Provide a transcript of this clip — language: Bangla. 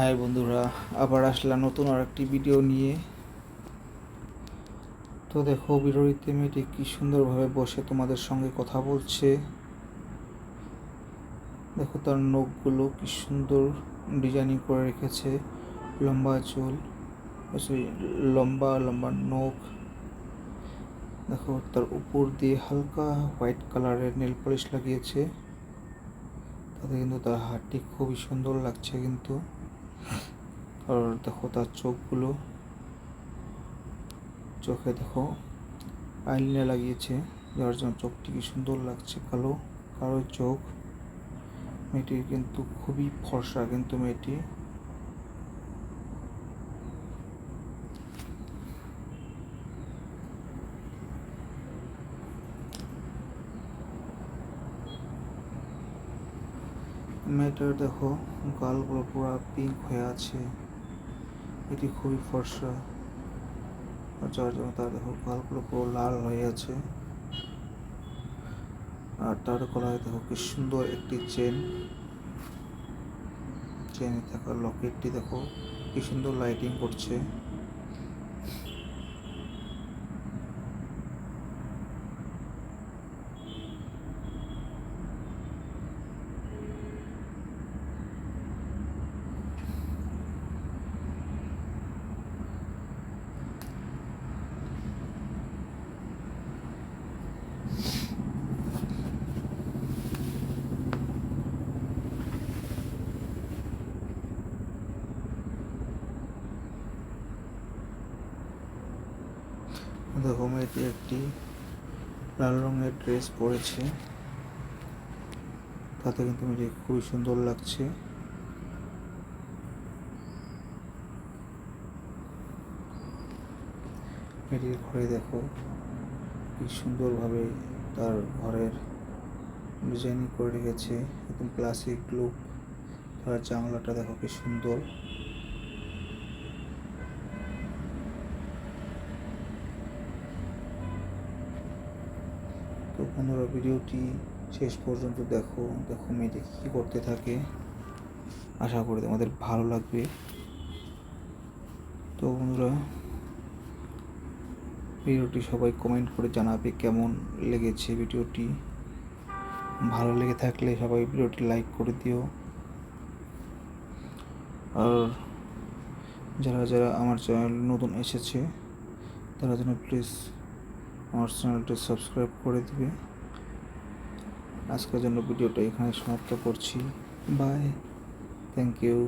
হাই বন্ধুরা, আবার আসলাম নতুন আর একটি ভিডিও নিয়ে। তো দেখো, বিপরীতে মেয়েটি কি সুন্দরভাবে বসে তোমাদের সঙ্গে কথা বলছে। দেখো তার নখগুলো কি সুন্দর ডিজাইনিং করে রেখেছে, লম্বা চুল, লম্বা লম্বা নখ। দেখো তার উপর দিয়ে হালকা হোয়াইট কালারের নেল পলিশ লাগিয়েছে, তাতে কিন্তু তার হাতটি খুবই সুন্দর লাগছে কিন্তু। আর দেখো তার চোখে দেখো আইলিনা লাগিয়েছে, যার জন্য চোখটি কি সুন্দর লাগছে, কালো কালো চোখ। মেয়েটির কিন্তু খুবই ফর্সা কিন্তু মেয়েটি। মেয়েটার দেখো গালগুলো পুরো পিঙ্ক হয়ে আছে, এটি খুবই ফর্সা, আর যার জন্য তার দেখো গালগুলো পুরো লাল হয়ে আছে। আর তার গলায় দেখো কি সুন্দর একটি চেনে থাকা লকেটটি দেখো কি সুন্দর লাইটিং করছে। দেখো মেয়েটি একটি লাল রঙের ড্রেস পরেছে, তাতে কিন্তু মেয়েটি খুবই সুন্দর লাগছে। মেয়েটির ঘরে দেখো কি সুন্দরভাবে তার ঘরের ডিজাইনিং করে রেখেছে, একদম ক্লাসিক লুক। তার জানলাটা দেখো কি সুন্দর। তো বন্ধুরা, ভিডিওটি শেষ পর্যন্ত দেখো মেয়েটি কী করতে থাকে। আশা করি তোমাদের ভালো লাগবে। তো বন্ধুরা, ভিডিওটি সবাই কমেন্ট করে জানাবে কেমন লেগেছে ভিডিওটি। ভালো লেগে থাকলে সবাই ভিডিওটি লাইক করে দিও। আর যারা যারা আমার চ্যানেল নতুন এসেছে তারা যেন প্লিজ আমার চ্যানেলটি সাবস্ক্রাইব করে দিবে। আজকের জন্য ভিডিওটা এখানে সমাপ্ত করছি। Bye, thank you.